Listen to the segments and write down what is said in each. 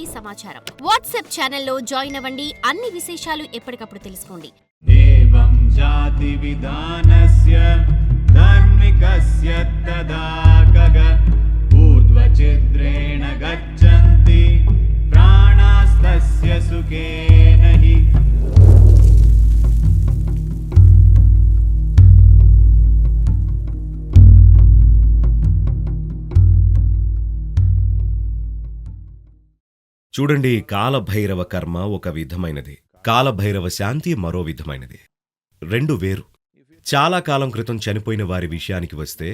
శాంతి సమాచారం వాట్సాప్ ఛానల్లో జాయిన్ అవ్వండి. అన్ని విశేషాలు ఎప్పటికప్పుడు తెలుసుకోండి. ఏవం జాతి విధానస్య ధార్మికస్య తదా గగ ఊర్ధ్వచిద్రేణ గచ్చంతి ప్రాణాస్తస్య సుఖేన హి. చూడండి, కాలభైరవ కర్మ ఒక విధమైనది, కాలభైరవ శాంతి మరో విధమైనది. రెండు వేరు. చాలా కాలం క్రితం చనిపోయిన వారి విషయానికి వస్తే,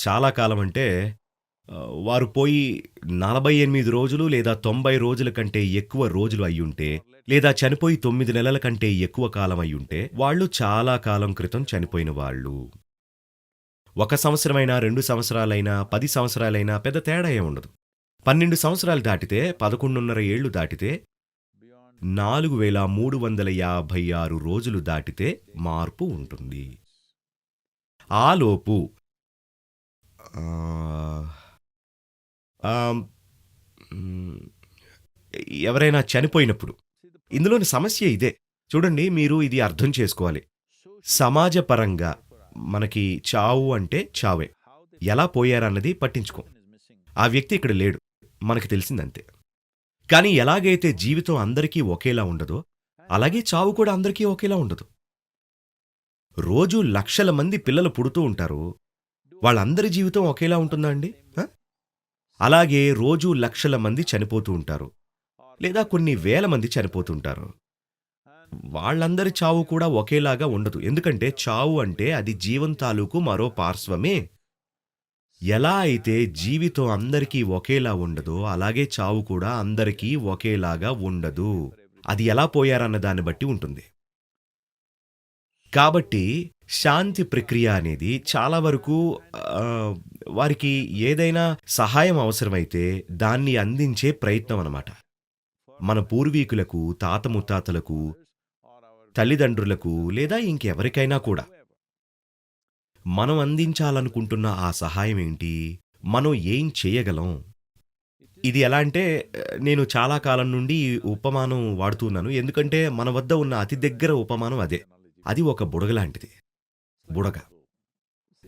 చాలా కాలం అంటే వారు పోయి 48 రోజులు లేదా 90 రోజుల కంటే ఎక్కువ రోజులు అయ్యుంటే, లేదా చనిపోయి 9 నెలల కంటే ఎక్కువ కాలం అయ్యుంటే వాళ్ళు చాలా కాలం క్రితం చనిపోయిన వాళ్ళు. 1 సంవత్సరమైనా 2 సంవత్సరాలైనా 10 సంవత్సరాలైనా పెద్ద తేడా ఏముండదు. 12 సంవత్సరాలు దాటితే, 11.5 ఏళ్లు దాటితే, 4356 రోజులు దాటితే మార్పు ఉంటుంది. ఆలోపు ఎవరైనా చనిపోయినప్పుడు, ఇందులోని సమస్య ఇదే. చూడండి, మీరు ఇది అర్థం చేసుకోవాలి. సమాజపరంగా మనకి చావు అంటే చావే. ఎలా పోయారన్నది పట్టించుకో. ఆ వ్యక్తి ఇక్కడ లేడు, మనకి తెలిసిందంతే. కానీ ఎలాగైతే జీవితం అందరికీ ఒకేలా ఉండదో, అలాగే చావు కూడా అందరికీ ఒకేలా ఉండదు. రోజూ లక్షల మంది పిల్లలు పుడుతూ ఉంటారు, వాళ్ళందరి జీవితం ఒకేలా ఉంటుందా అండి? అలాగే రోజూ లక్షల మంది చనిపోతూ ఉంటారు, లేదా కొన్ని వేల మంది చనిపోతుంటారు. వాళ్ళందరి చావు కూడా ఒకేలాగా ఉండదు. ఎందుకంటే చావు అంటే అది జీవం తాలూకు మరో పార్శ్వమే. ఎలా అయితే జీవితం అందరికీ ఒకేలా ఉండదో, అలాగే చావు కూడా అందరికీ ఒకేలాగా ఉండదు. అది ఎలా పోయారన్న దాన్ని బట్టి ఉంటుంది. కాబట్టి శాంతి ప్రక్రియ అనేది చాలా వరకు వారికి ఏదైనా సహాయం అవసరమైతే దాన్ని అందించే ప్రయత్నం అన్నమాట. మన పూర్వీకులకు, తాత ముత్తాతలకు, తల్లిదండ్రులకు లేదా ఇంకెవరికైనా కూడా మనం అందించాలనుకుంటున్న ఆ సహాయం ఏంటి? మనం ఏం చేయగలం? ఇది ఎలా అంటే, నేను చాలా కాలం నుండి ఈ ఉపమానం వాడుతున్నాను. ఎందుకంటే మన వద్ద ఉన్న అతి దగ్గర ఉపమానం అదే. అది ఒక బుడగ లాంటిది. బుడగ.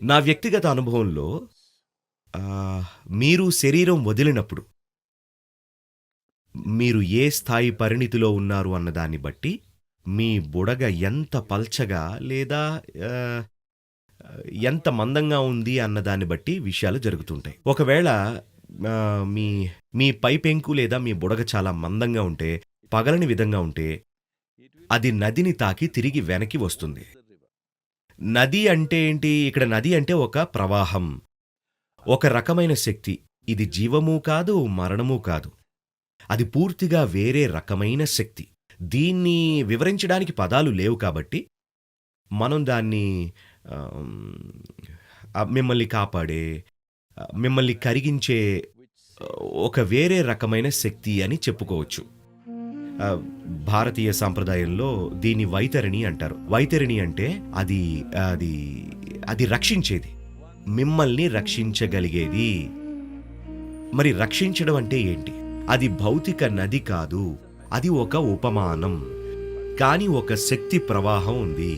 నా వ్యక్తిగత అనుభవంలో మీరు శరీరం వదిలినప్పుడు మీరు ఏ స్థాయి పరిణితిలో ఉన్నారు అన్నదాన్ని బట్టి మీ బుడగ ఎంత పల్చగా లేదా ఎంత మందంగా ఉంది అన్నదాన్ని బట్టి విషయాలు జరుగుతుంటాయి. ఒకవేళ మీ పైపెంకు లేదా మీ బుడగ చాలా మందంగా ఉంటే, పగలని విధంగా ఉంటే, అది నదిని తాకి తిరిగి వెనక్కి వస్తుంది. నది అంటే ఏంటి? ఇక్కడ నది అంటే ఒక ప్రవాహం, ఒక రకమైన శక్తి. ఇది జీవము కాదు, మరణము కాదు. అది పూర్తిగా వేరే రకమైన శక్తి. దీన్ని వివరించడానికి పదాలు లేవు కాబట్టి మనం దాన్ని మిమ్మల్ని కాపాడే, మిమ్మల్ని కరిగించే ఒక వేరే రకమైన శక్తి అని చెప్పుకోవచ్చు. భారతీయ సంప్రదాయంలో దీన్ని వైతరిణి అంటారు. వైతరిణి అంటే అది అది అది రక్షించేది, మిమ్మల్ని రక్షించగలిగేది. మరి రక్షించడం అంటే ఏంటి? అది భౌతిక నది కాదు, అది ఒక ఉపమానం. కానీ ఒక శక్తి ప్రవాహం ఉంది.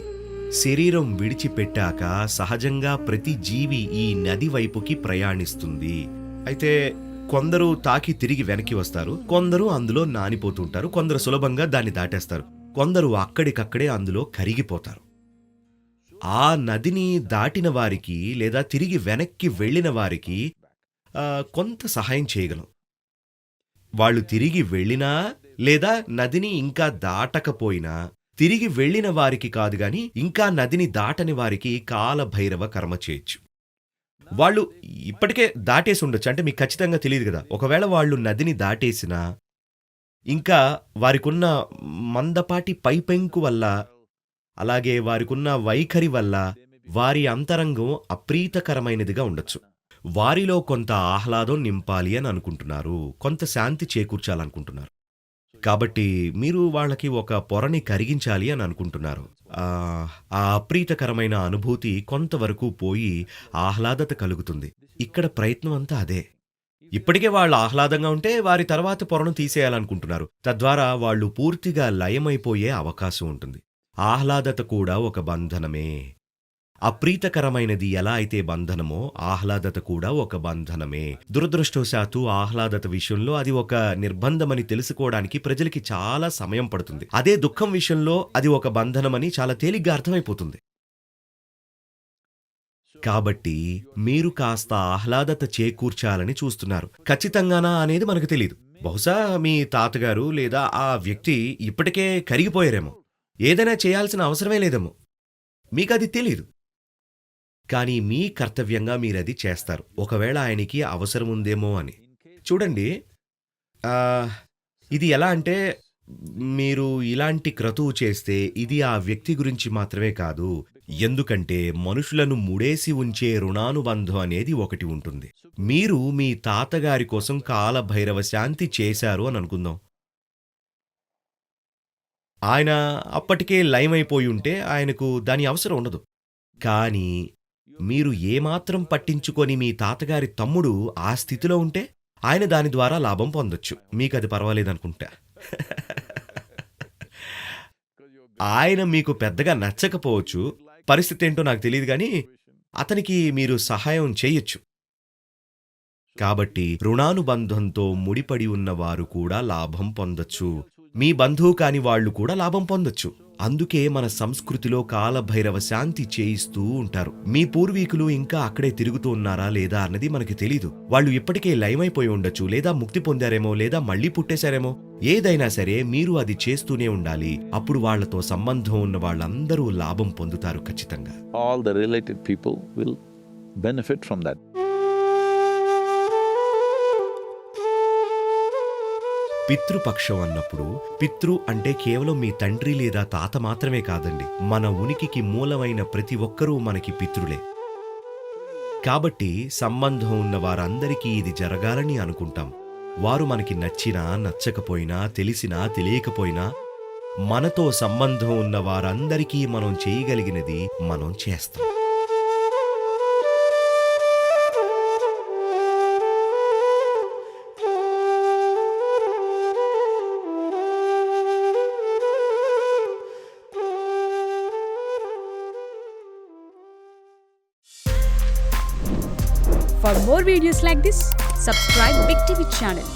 శరీరం విడిచిపెట్టాక సహజంగా ప్రతి జీవి ఈ నది వైపుకి ప్రయాణిస్తుంది. అయితే కొందరు తాకి తిరిగి వెనక్కి వస్తారు, కొందరు అందులో నానిపోతుంటారు, కొందరు సులభంగా దాన్ని దాటేస్తారు, కొందరు అక్కడికక్కడే అందులో కరిగిపోతారు. ఆ నదిని దాటిన వారికి లేదా తిరిగి వెనక్కి వెళ్ళిన వారికి కొంత సహాయం చేయగలం. వాళ్ళు తిరిగి వెళ్ళినా లేదా నదిని ఇంకా దాటకపోయినా, తిరిగి వెళ్ళిన వారికి కాదు గాని ఇంకా నదిని దాటని వారికి కాలభైరవ కర్మ చేయొచ్చు. వాళ్ళు ఇప్పటికే దాటేసి ఉండొచ్చు, అంటే మీకు ఖచ్చితంగా తెలియదు కదా. ఒకవేళ వాళ్ళు నదిని దాటేసినా ఇంకా వారికున్న మందపాటి పైపెంకు వల్ల, అలాగే వారికున్న వైఖరి వల్ల వారి అంతరంగం అప్రీతకరమైనదిగా ఉండొచ్చు. వారిలో కొంత ఆహ్లాదం నింపాలి అని అనుకుంటున్నారు, కొంత శాంతి చేకూర్చాలనుకుంటున్నారు. కాబట్టి మీరు వాళ్ళకి ఒక పొరని కరిగించాలి అని అనుకుంటున్నారు. ఆ అప్రీతకరమైన అనుభూతి కొంతవరకు పోయి ఆహ్లాదత కలుగుతుంది. ఇక్కడ ప్రయత్నం అంతా అదే. ఇప్పటికే వాళ్ళు ఆహ్లాదంగా ఉంటే వారి తర్వాత పొరను తీసేయాలనుకుంటున్నారు. తద్వారా వాళ్ళు పూర్తిగా లయమైపోయే అవకాశం ఉంటుంది. ఆహ్లాదత కూడా ఒక బంధనమే. అప్రీతకరమైనది ఎలా అయితే బంధనమో ఆహ్లాదత కూడా ఒక బంధనమే. దురదృష్టవశాత్తు ఆహ్లాదత విషయంలో అది ఒక నిర్బంధమని తెలుసుకోవడానికి ప్రజలకి చాలా సమయం పడుతుంది. అదే దుఃఖం విషయంలో అది ఒక బంధనమని చాలా తేలిగ్గా అర్థమైపోతుంది. కాబట్టి మీరు కాస్త ఆహ్లాదత చేకూర్చాలని చూస్తున్నారు. ఖచ్చితంగానా అనేది మనకు తెలియదు. బహుశా మీ తాతగారు లేదా ఆ వ్యక్తి ఇప్పటికే కరిగిపోయారేమో. ఏదైనా చేయాల్సిన అవసరమే లేదేమో. మీకది తెలీదు. కానీ మీ కర్తవ్యంగా మీరది చేస్తారు. ఒకవేళ ఆయనకి అవసరం ఉందేమో అని. చూడండి, ఇది ఎలా అంటే, మీరు ఇలాంటి క్రతువు చేస్తే ఇది ఆ వ్యక్తి గురించి మాత్రమే కాదు. ఎందుకంటే మనుషులను ముడేసి ఉంచే రుణానుబంధం అనేది ఒకటి ఉంటుంది. మీరు మీ తాతగారి కోసం కాలభైరవ శాంతి చేశారు అని అనుకుందాం. ఆయన అప్పటికే లయమైపోయి ఉంటే ఆయనకు దాని అవసరం ఉండదు. కానీ మీరు ఏమాత్రం పట్టించుకొని మీ తాతగారి తమ్ముడు ఆ స్థితిలో ఉంటే ఆయన దాని ద్వారా లాభం పొందొచ్చు. మీకది పర్వాలేదనుకుంటా. ఆయన మీకు పెద్దగా నచ్చకపోవచ్చు. పరిస్థితి ఏంటో నాకు తెలియదు, కానీ అతనికి మీరు సహాయం చేయొచ్చు. కాబట్టి రుణానుబంధంతో ముడిపడి ఉన్నవారు కూడా లాభం పొందొచ్చు. మీ బంధువు కాని వాళ్ళు కూడా లాభం పొందొచ్చు. అందుకే మన సంస్కృతిలో కాలభైరవ శాంతి చేయిస్తూ ఉంటారు. మీ పూర్వీకులు ఇంకా అక్కడే తిరుగుతూ ఉన్నారా లేదా అన్నది మనకి తెలీదు. వాళ్ళు ఇప్పటికే లయమైపోయి ఉండొచ్చు, లేదా ముక్తి పొందారేమో, లేదా మళ్లీ పుట్టేశారేమో. ఏదైనా సరే మీరు అది చేస్తూనే ఉండాలి. అప్పుడు వాళ్లతో సంబంధం ఉన్న వాళ్ళందరూ లాభం పొందుతారు ఖచ్చితంగా. All the related people will benefit from that. పితృపక్షం అన్నప్పుడు పితృ అంటే కేవలం మీ తండ్రి లేదా తాత మాత్రమే కాదండి. మన ఉనికికి మూలమైన ప్రతి ఒక్కరూ మనకి పితృలే. కాబట్టి సంబంధం ఉన్న వారందరికీ ఇది జరగాలని అనుకుంటాం. వారు మనకి నచ్చినా నచ్చకపోయినా, తెలిసినా తెలియకపోయినా, మనతో సంబంధం ఉన్న వారందరికీ మనం చేయగలిగినది మనం చేస్తాం. For more videos like this, subscribe Big TV channel.